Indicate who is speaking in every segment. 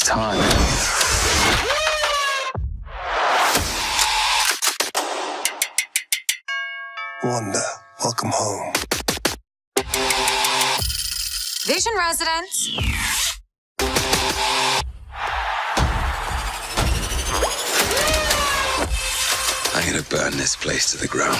Speaker 1: time.
Speaker 2: Wanda, welcome home.
Speaker 3: Vision residents.
Speaker 2: I'm gonna burn this place to the ground.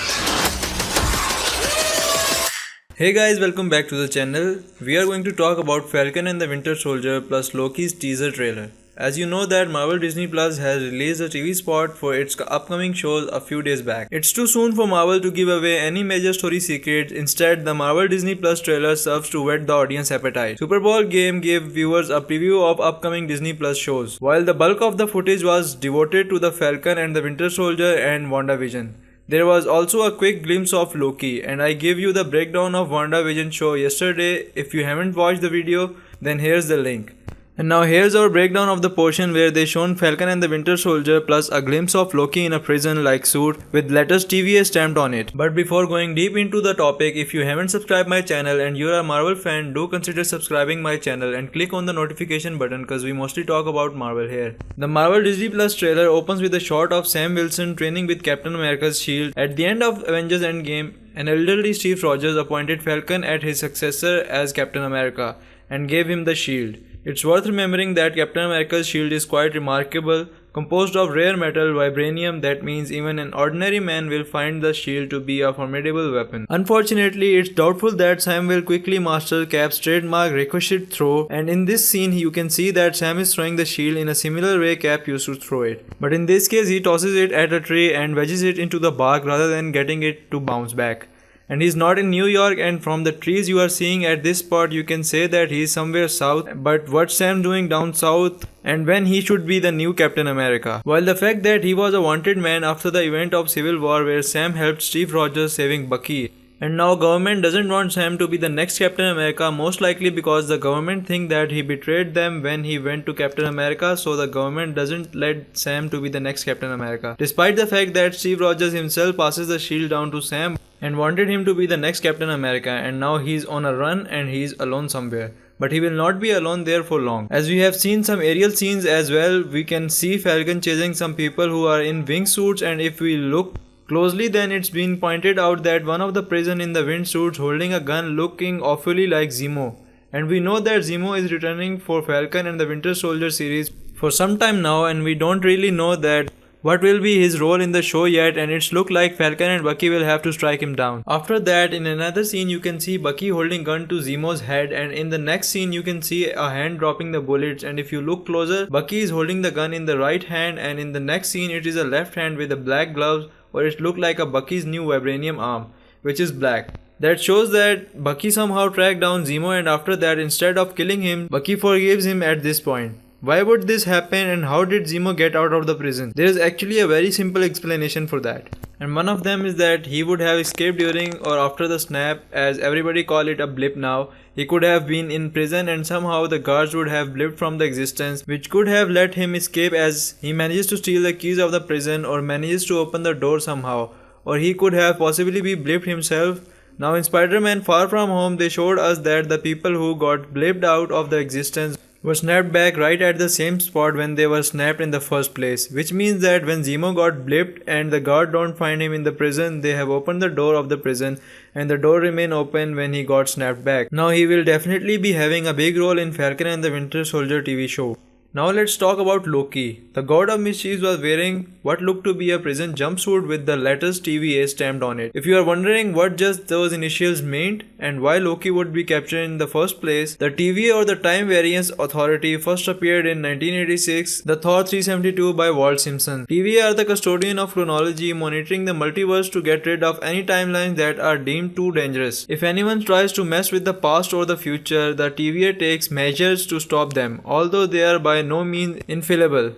Speaker 4: Hey guys, welcome back to the channel. We are going to talk about Falcon and the Winter Soldier plus Loki's teaser trailer. As you know that Marvel Disney Plus has released a TV spot for its upcoming shows a few days back. It's too soon for Marvel to give away any major story secrets. Instead, the Marvel Disney Plus trailer serves to whet the audience appetite. Super Bowl game gave viewers a preview of upcoming Disney Plus shows, while the bulk of the footage was devoted to the Falcon and the Winter Soldier and WandaVision. There was also a quick glimpse of Loki, and I gave you the breakdown of WandaVision show yesterday. If you haven't watched the video, then here's the link. And now here's our breakdown of the portion where they shown Falcon and the Winter Soldier plus a glimpse of Loki in a prison-like suit with letters TVA stamped on it. But before going deep into the topic, if you haven't subscribed my channel and you're a Marvel fan, do consider subscribing my channel and click on the notification button cause we mostly talk about Marvel here. The Marvel Disney Plus trailer opens with a shot of Sam Wilson training with Captain America's shield. At the end of Avengers Endgame, an elderly Steve Rogers appointed Falcon as his successor as Captain America and gave him the shield. It's worth remembering that Captain America's shield is quite remarkable, composed of rare metal vibranium. That means even an ordinary man will find the shield to be a formidable weapon. Unfortunately, it's doubtful that Sam will quickly master Cap's trademark ricochet throw, and in this scene you can see that Sam is throwing the shield in a similar way Cap used to throw it. But in this case he tosses it at a tree and wedges it into the bark rather than getting it to bounce back. And he's not in New York, and from the trees you are seeing at this spot you can say that he's somewhere south. But what's Sam doing down south and when he should be the new Captain America? While the fact that he was a wanted man after the event of Civil War where Sam helped Steve Rogers saving Bucky. And now government doesn't want Sam to be the next Captain America, most likely because the government think that he betrayed them when he went to Captain America, so the government doesn't let Sam to be the next Captain America. Despite the fact that Steve Rogers himself passes the shield down to Sam and wanted him to be the next Captain America, and now he's on a run and he's alone somewhere. But he will not be alone there for long. As we have seen some aerial scenes as well, we can see Falcon chasing some people who are in wingsuits, and if we look closely then it's been pointed out that one of the prison in the wingsuits holding a gun looking awfully like Zemo. And we know that Zemo is returning for Falcon and the Winter Soldier series for some time now, and we don't really know that what will be his role in the show yet, and it's look like Falcon and Bucky will have to strike him down. After that, in another scene you can see Bucky holding gun to Zemo's head, and in the next scene you can see a hand dropping the bullets, and if you look closer, Bucky is holding the gun in the right hand, and in the next scene it is a left hand with a black gloves, or it looked like a Bucky's new vibranium arm, which is black. That shows that Bucky somehow tracked down Zemo, and after that instead of killing him, Bucky forgives him at this point. Why would this happen, and how did Zemo get out of the prison? There is actually a very simple explanation for that. And one of them is that he would have escaped during or after the snap, as everybody call it a blip now. He could have been in prison and somehow the guards would have blipped from the existence, which could have let him escape as he manages to steal the keys of the prison or manages to open the door somehow. Or he could have possibly be blipped himself. Now in Spider-Man Far From Home they showed us that the people who got blipped out of the existence were snapped back right at the same spot when they were snapped in the first place, which means that when Zemo got blipped and the guard don't find him in the prison, they have opened the door of the prison and the door remained open when he got snapped back. Now he will definitely be having a big role in Falcon and the Winter Soldier TV show. Now let's talk about Loki. The god of mischief was wearing what looked to be a prison jumpsuit with the letters TVA stamped on it. If you are wondering what just those initials meant and why Loki would be captured in the first place, the TVA or the Time Variance Authority first appeared in 1986, the Thor 372 by Walt Simpson. TVA are the custodian of chronology, monitoring the multiverse to get rid of any timelines that are deemed too dangerous. If anyone tries to mess with the past or the future, the TVA takes measures to stop them, although they are by no means infallible.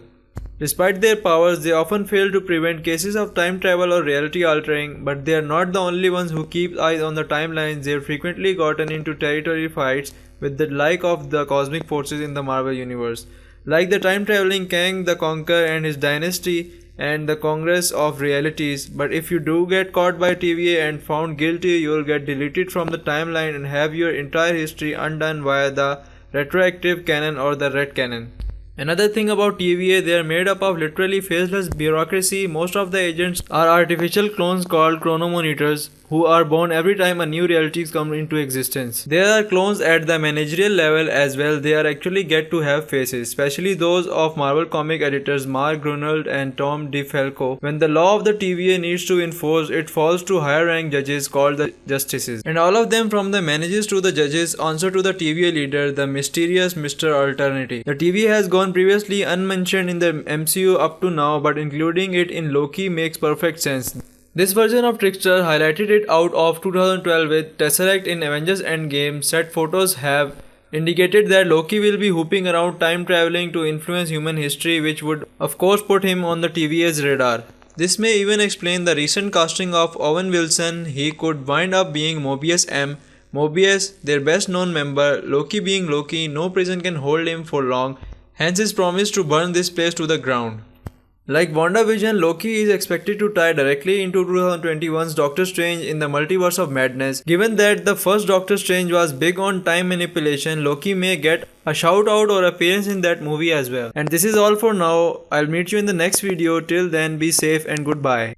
Speaker 4: Despite their powers, they often fail to prevent cases of time travel or reality altering, but they are not the only ones who keep eyes on the timelines. They have frequently gotten into territory fights with the like of the cosmic forces in the Marvel universe, like the time-traveling Kang the Conqueror and his dynasty and the Congress of Realities. But if you do get caught by TVA and found guilty, you will get deleted from the timeline and have your entire history undone via the retroactive canon or the red canon. Another thing about TVA, they are made up of literally faceless bureaucracy. Most of the agents are artificial clones called chronomonitors who are born every time a new reality comes into existence. There are clones at the managerial level as well. They are actually get to have faces, especially those of Marvel comic editors Mark Grunwald and Tom DeFalco. When the law of the TVA needs to enforce, it falls to higher rank judges called the justices. And all of them from the managers to the judges answer to the TVA leader, the mysterious Mr. Alternity. The TVA has gone previously unmentioned in the MCU up to now, but including it in Loki makes perfect sense. This version of Trickster highlighted it out of 2012 with Tesseract in Avengers Endgame. Set photos have indicated that Loki will be hooping around time traveling to influence human history, which would of course put him on the TVA's radar. This may even explain the recent casting of Owen Wilson. He could wind up being Mobius M. Mobius, their best known member, Loki being Loki, no prison can hold him for long, hence his promise to burn this place to the ground. Like WandaVision, Loki is expected to tie directly into 2021's Doctor Strange in the Multiverse of Madness. Given that the first Doctor Strange was big on time manipulation, Loki may get a shout out or appearance in that movie as well. And this is all for now. I'll meet you in the next video. Till then, be safe and goodbye.